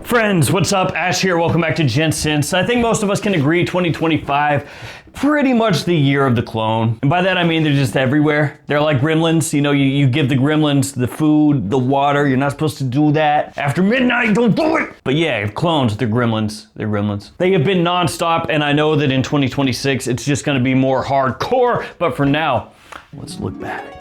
Friends, what's up? Ash here. Welcome back to Gents. I think most of us can agree 2025, pretty much the year of the clone. And by that I mean they're just everywhere. They're like gremlins. You know, you give the gremlins the food, the water. You're not supposed to do that. After midnight, don't do it. But yeah, clones, they're gremlins. They're gremlins. They have been nonstop, and I know that in 2026, it's just gonna be more hardcore. But for now, let's look back.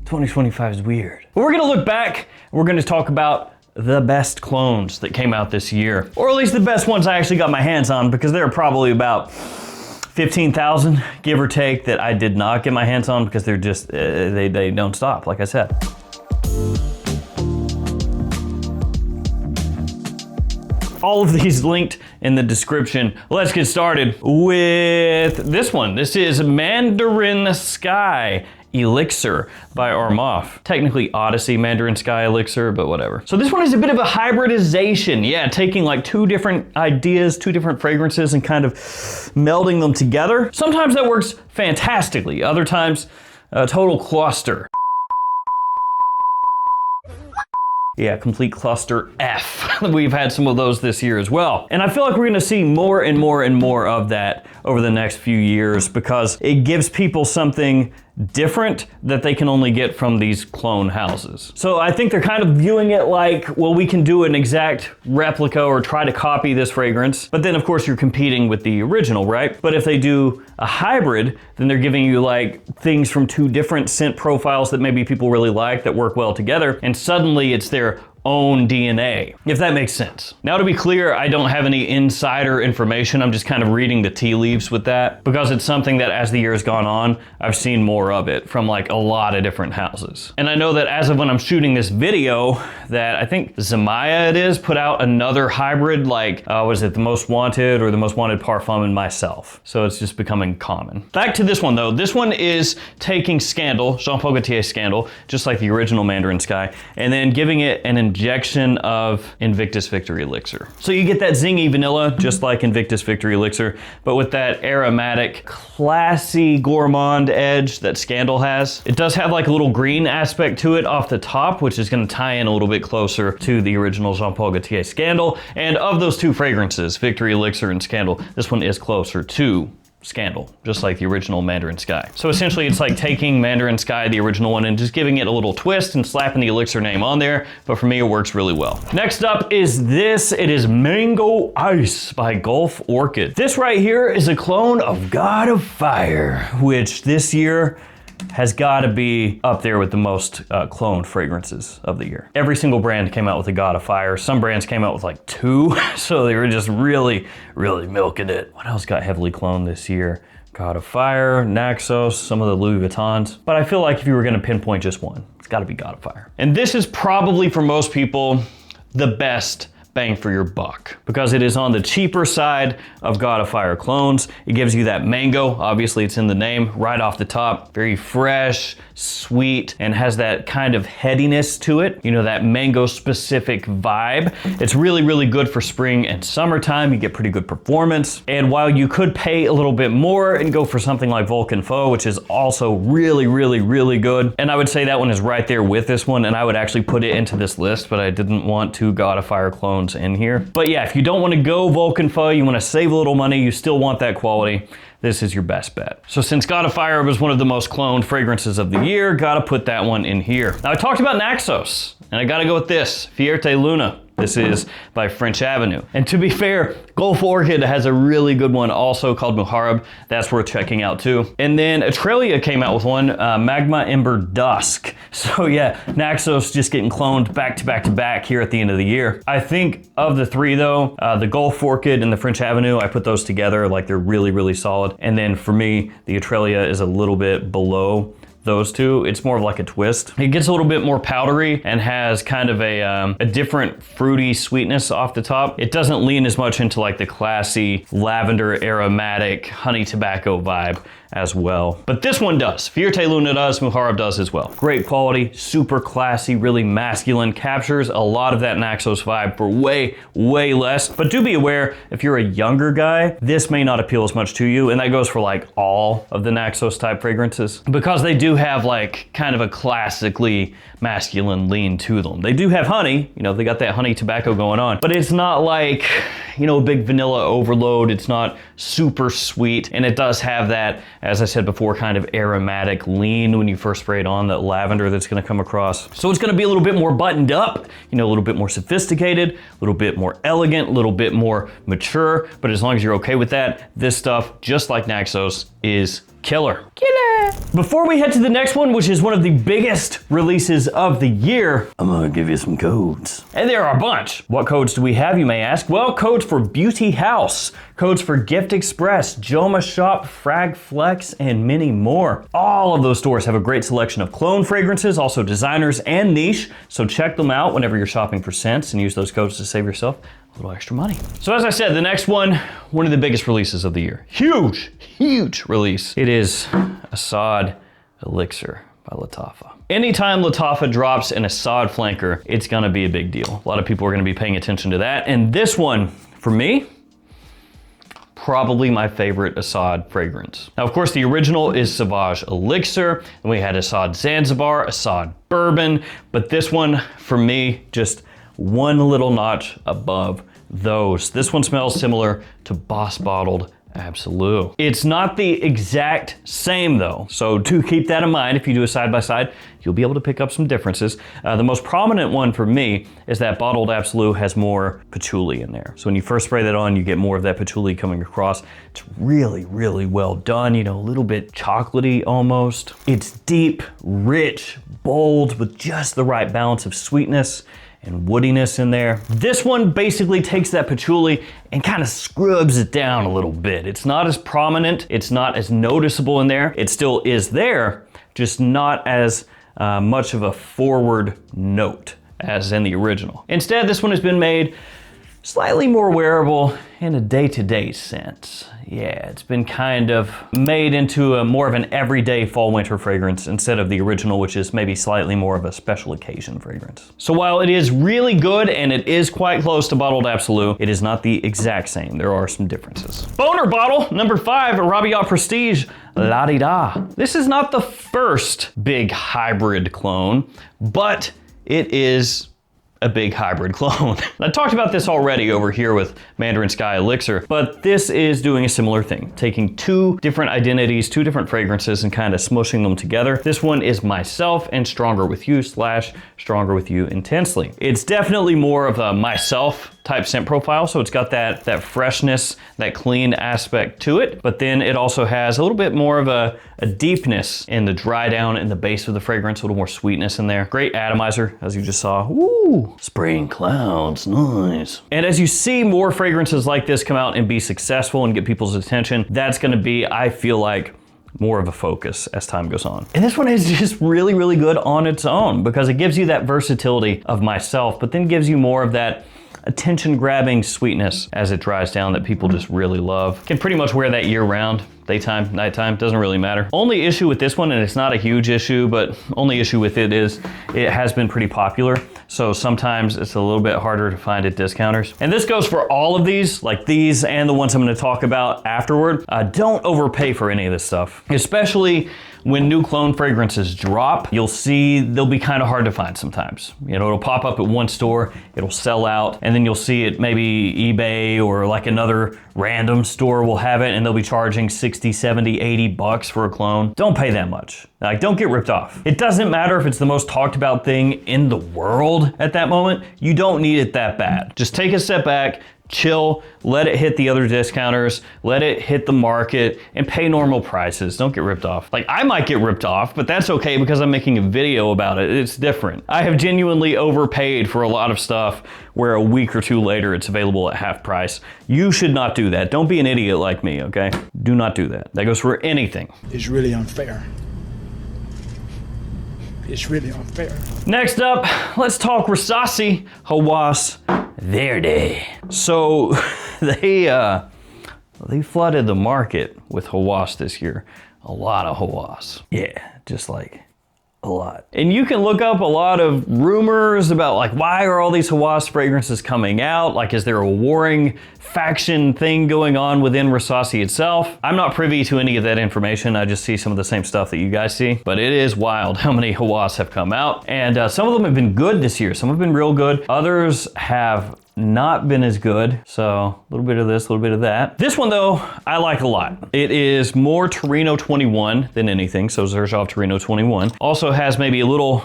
2025 is weird. But we're gonna look back, and we're gonna talk about the best clones that came out this year. Or at least the best ones I actually got my hands on, because there are probably about 15,000, give or take, that I did not get my hands on because they're just, they don't stop, like I said. All of these linked in the description. Let's get started with this one. This is Mandarin Sky Elixir by Armoff. Technically Odyssey Mandarin Sky Elixir, but whatever. So this one is a bit of a hybridization. Yeah, taking like two different ideas, two different fragrances, and kind of melding them together. Sometimes that works fantastically. Other times, a total cluster. Yeah, complete cluster F. We've had some of those this year as well. And I feel like we're gonna see more and more and more of that over the next few years, because it gives people something different that they can only get from these clone houses. So I think they're kind of viewing it like, well, we can do an exact replica or try to copy this fragrance, but then of course you're competing with the original, right? But if they do a hybrid, then they're giving you like things from two different scent profiles that maybe people really like that work well together, and suddenly it's their own DNA, if that makes sense. Now, to be clear, I don't have any insider information. I'm just kind of reading the tea leaves with that, because it's something that as the year has gone on, I've seen more of it from like a lot of different houses. And I know that as of when I'm shooting this video, that I think Zamaya it is, put out another hybrid, like, was it the Most Wanted or the Most Wanted Parfum and Myself. So it's just becoming common. Back to this one though. This one is taking Scandal, Jean Paul Gaultier Scandal, just like the original Mandarin Sky, and then giving it an injection of Invictus Victory Elixir. So you get that zingy vanilla, just like Invictus Victory Elixir, but with that aromatic, classy, gourmand edge that Scandal has. It does have like a little green aspect to it off the top, which is gonna tie in a little bit closer to the original Jean Paul Gaultier Scandal. And of those two fragrances, Victory Elixir and Scandal, this one is closer to Scandal, just like the original Mandarin Sky. So essentially it's like taking Mandarin Sky, the original one, and just giving it a little twist and slapping the Elixir name on there, but for me it works really well. Next up is this. It is Mango Ice by Gulf Orchid. This right here is a clone of God of Fire, which this year has got to be up there with the most cloned fragrances of the year. Every single brand came out with a God of Fire. Some brands came out with like 2, so they were just really, really milking it. What else got heavily cloned this year? God of Fire, Naxos, some of the Louis Vuittons. But I feel like if you were gonna pinpoint just one, it's gotta be God of Fire. And this is probably, for most people, the best bang for your buck, because it is on the cheaper side of God of Fire clones. It gives you that mango, obviously it's in the name, right off the top. Very fresh, sweet, and has that kind of headiness to it. You know, that mango specific vibe. It's really, really good for spring and summertime. You get pretty good performance. And while you could pay a little bit more and go for something like Vulcan Faux, which is also really, really, really good. And I would say that one is right there with this one, and I would actually put it into this list, but I didn't want two God of Fire clones in here. But yeah, if you don't want to go Vulcan Faux, you want to save a little money, you still want that quality, this is your best bet. So since God of Fire was one of the most cloned fragrances of the year, gotta put that one in here. Now I talked about Naxos, and I gotta go with this, Fierte Luna. This is by French Avenue. And to be fair, Gulf Orchid has a really good one also called Muharrab. That's worth checking out too. And then Atrelia came out with one, Magma Ember Dusk. So yeah, Naxos just getting cloned back to back to back here at the end of the year. I think of the three though, the Gulf Orchid and the French Avenue, I put those together, like they're really, really solid. And then for me, the Atrelia is a little bit below those two. It's more of like a twist. It gets a little bit more powdery and has kind of a different fruity sweetness off the top. It doesn't lean as much into like the classy lavender aromatic honey tobacco vibe as well. But this one does. Fierte Luna does, Muharrab does as well. Great quality, super classy, really masculine, captures a lot of that Naxos vibe for way, way less. But do be aware, if you're a younger guy, this may not appeal as much to you, and that goes for like all of the Naxos type fragrances, because they do do have like kind of a classically masculine lean to them. They do have honey, you know, they got that honey tobacco going on, but it's not like, you know, a big vanilla overload. It's not super sweet, and it does have that, as I said before, kind of aromatic lean when you first spray it on, that lavender that's gonna come across. So it's gonna be a little bit more buttoned up, you know, a little bit more sophisticated, a little bit more elegant, a little bit more mature, but as long as you're okay with that, this stuff, just like Naxos, is killer. Killer! Before we head to the next one, which is one of the biggest releases of the year, I'm gonna give you some codes. And there are a bunch. What codes do we have, you may ask? Well, codes for Beauty House, codes for Gift Express, JOMASHOP, Frag Flex, and many more. All of those stores have a great selection of clone fragrances, also designers and niche, so check them out whenever you're shopping for scents and use those codes to save yourself a little extra money. So as I said, the next one of the biggest releases of the year. Huge, huge release. It is Assad Elixir by Lattafa. Anytime Lattafa drops an Assad flanker, it's gonna be a big deal. A lot of people are gonna be paying attention to that. And this one, for me, probably my favorite Assad fragrance. Now, of course, the original is Sauvage Elixir, and we had Assad Zanzibar, Assad Bourbon, but this one, for me, just one little notch above those. This one smells similar to Boss Bottled Absolute. It's not the exact same though, so do keep that in mind. If you do a side-by-side, you'll be able to pick up some differences. The most prominent one for me is that Bottled Absolute has more patchouli in there. So when you first spray that on, you get more of that patchouli coming across. It's really, really well done, you know, a little bit chocolatey almost. It's deep, rich, bold, with just the right balance of sweetness and woodiness in there. This one basically takes that patchouli and kind of scrubs it down a little bit. It's not as prominent, it's not as noticeable in there. It still is there, just not as much of a forward note as in the original. Instead, this one has been made slightly more wearable in a day-to-day sense. Yeah, it's been kind of made into a more of an everyday fall-winter fragrance instead of the original, which is maybe slightly more of a special occasion fragrance. So while it is really good and it is quite close to Bottled Absolute, it is not the exact same. There are some differences. Boner bottle, number 5, Rabiat Prestige La Di Da. This is not the first big hybrid clone, but it is a big hybrid clone. I talked about this already over here with Mandarin Sky Elixir, but this is doing a similar thing, taking two different identities, two different fragrances, and kind of smushing them together. This one is Myself and Stronger With You / Stronger With You Intensely. It's definitely more of a Myself type scent profile, so it's got that freshness, that clean aspect to it, but then it also has a little bit more of a deepness in the dry down in the base of the fragrance, a little more sweetness in there. Great atomizer, as you just saw. Woo! Spraying clouds, nice. And as you see more fragrances like this come out and be successful and get people's attention, that's gonna be, I feel like, more of a focus as time goes on. And this one is just really, really good on its own because it gives you that versatility of Myself, but then gives you more of that attention-grabbing sweetness as it dries down that people just really love. Can pretty much wear that year-round, daytime, nighttime, doesn't really matter. Only issue with this one, and it's not a huge issue, but only issue with it is it has been pretty popular, so sometimes it's a little bit harder to find at discounters. And this goes for all of these, like these and the ones I'm gonna talk about afterward. Don't overpay for any of this stuff, especially when new clone fragrances drop. You'll see they'll be kind of hard to find sometimes. You know, it'll pop up at one store, it'll sell out, and then you'll see it maybe eBay or like another random store will have it and they'll be charging 60, 70, 80 bucks for a clone. Don't pay that much. Like, don't get ripped off. It doesn't matter if it's the most talked about thing in the world at that moment. You don't need it that bad. Just take a step back, chill, let it hit the other discounters, let it hit the market, and pay normal prices. Don't get ripped off. Like, I might get ripped off, but that's okay because I'm making a video about it. It's different. I have genuinely overpaid for a lot of stuff where a week or two later it's available at half price. You should not do that. Don't be an idiot like me, okay? Do not do that. That goes for anything. It's really unfair. It's really unfair. Next up, let's talk Rasasi, Hawas, Verde. So they flooded the market with Hawas this year. A lot of Hawas. Yeah, just like a lot. And you can look up a lot of rumors about like, why are all these Hawas fragrances coming out? Like, is there a warring faction thing going on within Rasasi itself? I'm not privy to any of that information. I just see some of the same stuff that you guys see, but it is wild how many Hawas have come out. And some of them have been good this year. Some have been real good. Others have not been as good. So a little bit of this, a little bit of that. This one though, I like a lot. It is more Torino 21 than anything. So Xerjoff Torino 21. Also has maybe a little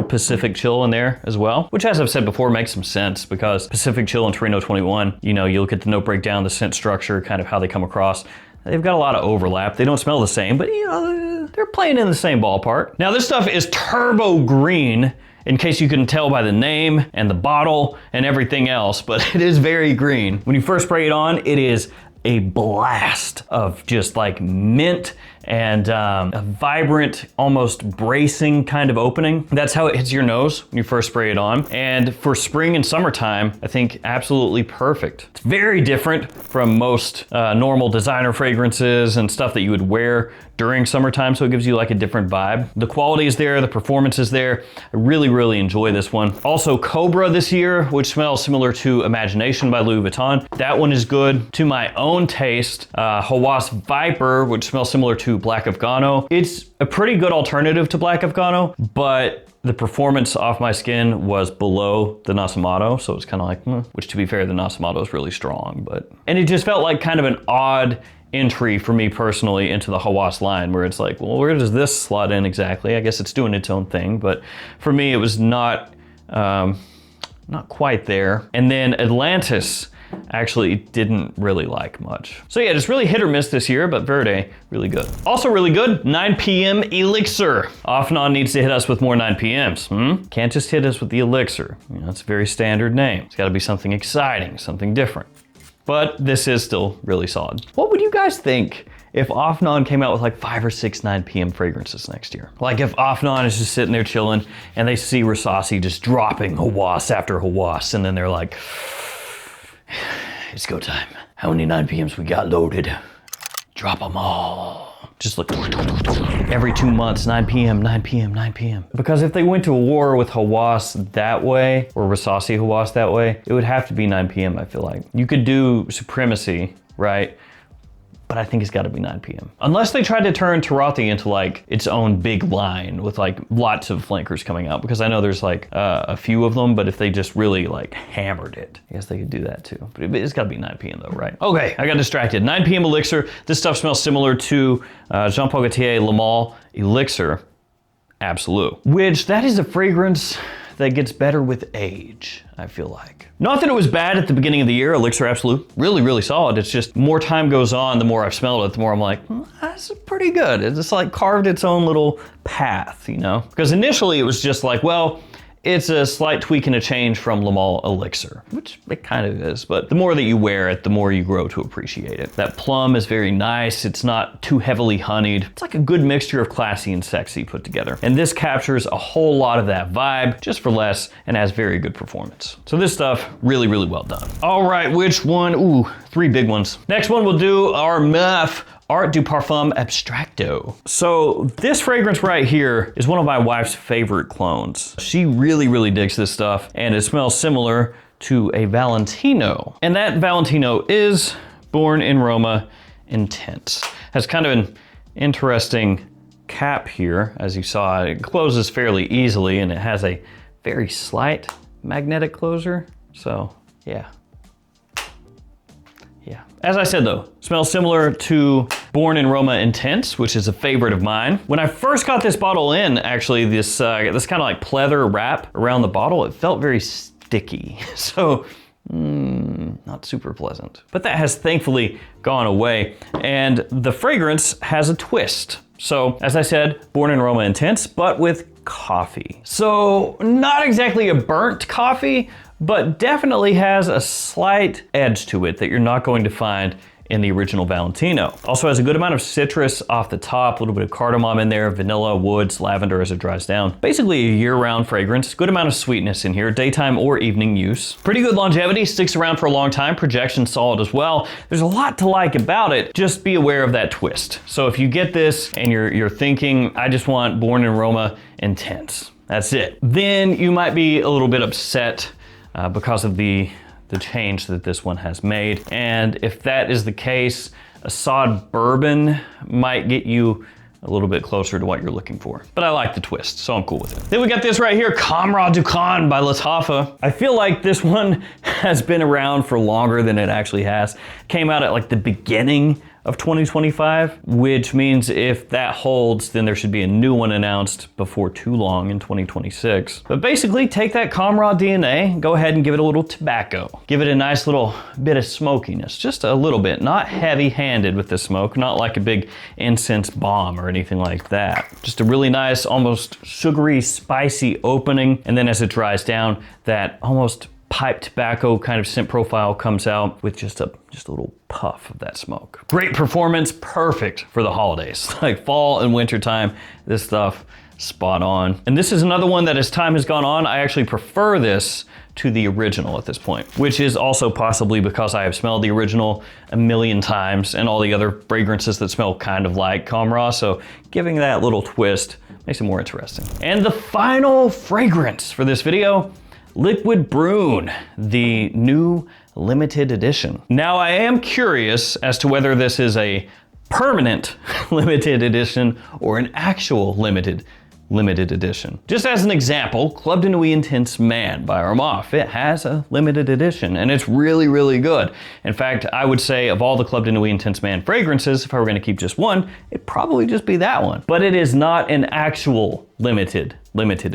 Pacific chill in there as well, which, as I've said before, makes some sense because Pacific chill and Torino 21, you know, you look at the note breakdown, the scent structure, kind of how they come across. They've got a lot of overlap. They don't smell the same, but you know, they're playing in the same ballpark. Now this stuff is turbo green, in case you can tell by the name and the bottle and everything else, but it is very green. When you first spray it on, it is a blast of just like mint and a vibrant, almost bracing kind of opening. That's how it hits your nose when you first spray it on. And for spring and summertime, I think absolutely perfect. It's very different from most normal designer fragrances and stuff that you would wear during summertime, so it gives you like a different vibe. The quality is there, the performance is there. I really, really enjoy this one. Also Cobra this year, which smells similar to Imagination by Louis Vuitton. That one is good. To my own taste, Hawas Viper, which smells similar to Black Afghano. It's a pretty good alternative to Black Afghano, but the performance off my skin was below the Nasamato, so it's kind of like, which to be fair, the Nasamato is really strong, and it just felt like kind of an odd entry for me personally into the Hawas line, where it's like, well, where does this slot in exactly? I guess it's doing its own thing, but for me, it was not quite there. And then Atlantis actually didn't really like much. So yeah, just really hit or miss this year, but Verde, really good. Also really good, 9 PM Elixir. Afnan needs to hit us with more 9 PMs. Can't just hit us with the Elixir. You know, it's a very standard name. It's gotta be something exciting, something different. But this is still really solid. What would you guys think if Afnan came out with like 5 or 6 9 PM fragrances next year? Like if Afnan is just sitting there chilling and they see Rasasi just dropping Hawas after Hawas, and then they're like, it's go time. How many 9 PMs we got loaded? Drop them all. Just look, every 2 months, 9 PM, 9 PM, 9 PM. Because if they went to a war with Hawas that way, or Rasasi Hawas that way, it would have to be 9 PM, I feel like. You could do Supremacy, right? But I think it's gotta be 9 PM. Unless they tried to turn Tarati into like its own big line with like lots of flankers coming out, because I know there's like a few of them, but if they just really like hammered it, I guess they could do that too. But it's gotta be 9 PM though, right? Okay, I got distracted. 9 PM Elixir. This stuff smells similar to Jean Paul Gaultier Le Male Elixir Absolute, which that is a fragrance that gets better with age, I feel like. Not that it was bad at the beginning of the year, Elixir Absolute, really, really solid. It's just more time goes on, the more I've smelled it, the more I'm like, that's pretty good. It's just like carved its own little path, you know? Because initially it was just like, well, it's a slight tweak and a change from Le Male Elixir, which it kind of is, but the more that you wear it, the more you grow to appreciate it. That plum is very nice. It's not too heavily honeyed. It's like a good mixture of classy and sexy put together. And this captures a whole lot of that vibe, just for less, and has very good performance. So this stuff, really, really well done. All right, which one? Ooh, 3 big ones. Next one, we'll do our MEF Art du Parfum Abstracto. So this fragrance right here is one of my wife's favorite clones. She really, really digs this stuff, and it smells similar to a Valentino. And that Valentino is Born in Roma Intense. Has kind of an interesting cap here. As you saw, it closes fairly easily, and it has a very slight magnetic closure. So yeah. Yeah. As I said though, smells similar to Born in Roma Intense, which is a favorite of mine. When I first got this bottle in, actually, this kind of like pleather wrap around the bottle, it felt very sticky. So, not super pleasant. But that has thankfully gone away. And the fragrance has a twist. So, as I said, Born in Roma Intense, but with coffee. So, not exactly a burnt coffee, but definitely has a slight edge to it that you're not going to find in the original Valentino. Also has a good amount of citrus off the top, a little bit of cardamom in there, vanilla, woods, lavender as it dries down. Basically a year-round fragrance, good amount of sweetness in here, daytime or evening use. Pretty good longevity, sticks around for a long time, projection solid as well. There's a lot to like about it, just be aware of that twist. So if you get this and you're thinking, I just want Born in Roma intense, that's it. Then you might be a little bit upset because of the change that this one has made. And if that is the case, Assad Bourbon might get you a little bit closer to what you're looking for. But I like the twist, so I'm cool with it. Then we got this right here, Khamrah Dukan by Lattafa. I feel like this one has been around for longer than it actually has. Came out at like the beginning of 2025, which means if that holds, then there should be a new one announced before too long in 2026. But basically, take that Khamrah DNA, go ahead and give it a little tobacco. Give it a nice little bit of smokiness, just a little bit, not heavy-handed with the smoke, not like a big incense bomb or anything like that. Just a really nice, almost sugary, spicy opening, and then as it dries down, that almost pipe tobacco kind of scent profile comes out with just a little puff of that smoke. Great performance, perfect for the holidays. Like fall and winter time, this stuff, spot on. And this is another one that as time has gone on, I actually prefer this to the original at this point, which is also possibly because I have smelled the original a million times and all the other fragrances that smell kind of like Khamrah, so giving that little twist makes it more interesting. And the final fragrance for this video, Liquid Brune, the new limited edition. Now I am curious as to whether this is a permanent limited edition or an actual limited edition. Just as an example, Club de Nuit Intense Man by Armaf. It has a limited edition and it's really, really good. In fact, I would say of all the Club de Nuit Intense Man fragrances, if I were gonna keep just one, it'd probably just be that one. But it is not an actual limited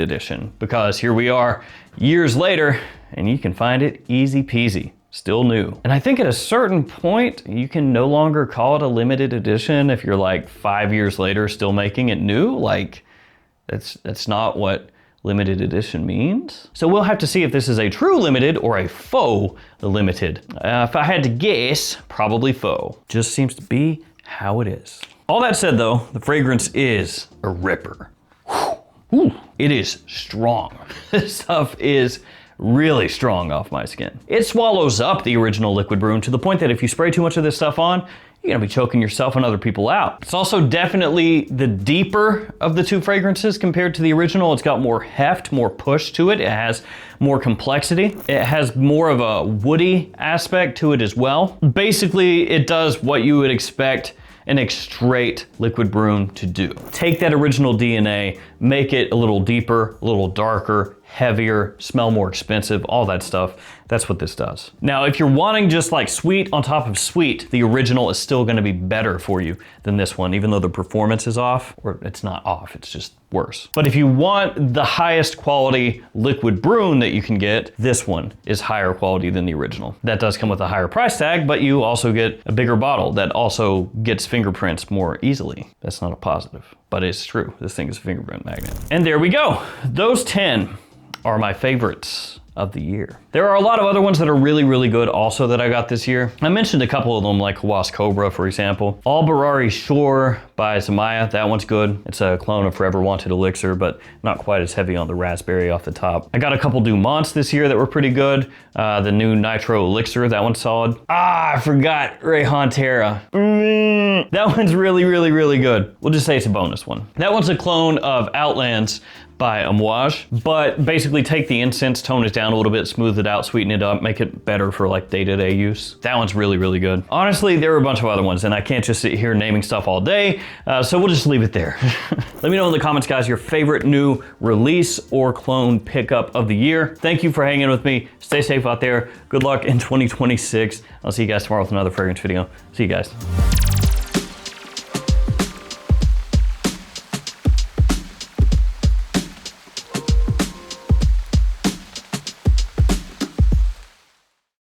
edition, because here we are years later and you can find it easy peasy. Still new. And I think at a certain point, you can no longer call it a limited edition if you're like 5 years later still making it new. Like, that's not what limited edition means. So we'll have to see if this is a true limited or a faux limited. If I had to guess, probably faux. Just seems to be how it is. All that said though, the fragrance is a ripper. Whew. It is strong. This stuff is really strong off my skin. It swallows up the original Liquid Brune to the point that if you spray too much of this stuff on, you're gonna be choking yourself and other people out. It's also definitely the deeper of the two fragrances compared to the original. It's got more heft, more push to it. It has more complexity. It has more of a woody aspect to it as well. Basically, it does what you would expect an straight Liquid Brune to do. Take that original DNA, make it a little deeper, a little darker, heavier, smell more expensive, all that stuff. That's what this does. Now, if you're wanting just like sweet on top of sweet, the original is still gonna be better for you than this one, even though the performance is off, or it's not off, it's just worse. But if you want the highest quality Liquid Brune that you can get, this one is higher quality than the original. That does come with a higher price tag, but you also get a bigger bottle that also gets fingerprints more easily. That's not a positive, but it's true. This thing is a fingerprint magnet. And there we go. Those 10 are my favorites of the year. There are a lot of other ones that are really, really good also that I got this year. I mentioned a couple of them, like Hawas Cobra, for example. Al Barari Shore by Zamaya, that one's good. It's a clone of Forever Wanted Elixir, but not quite as heavy on the raspberry off the top. I got a couple Dumonts this year that were pretty good. The new Nitro Elixir, that one's solid. I forgot Rehan Terra. That one's really, really, really good. We'll just say it's a bonus one. That one's a clone of Outlands by Amouage, but basically take the incense, tone it down a little bit, smooth it out, sweeten it up, make it better for like day-to-day use. That one's really, really good. Honestly, there are a bunch of other ones and I can't just sit here naming stuff all day, so we'll just leave it there. Let me know in the comments, guys, your favorite new release or clone pickup of the year. Thank you for hanging with me. Stay safe out there. Good luck in 2026. I'll see you guys tomorrow with another fragrance video. See you guys.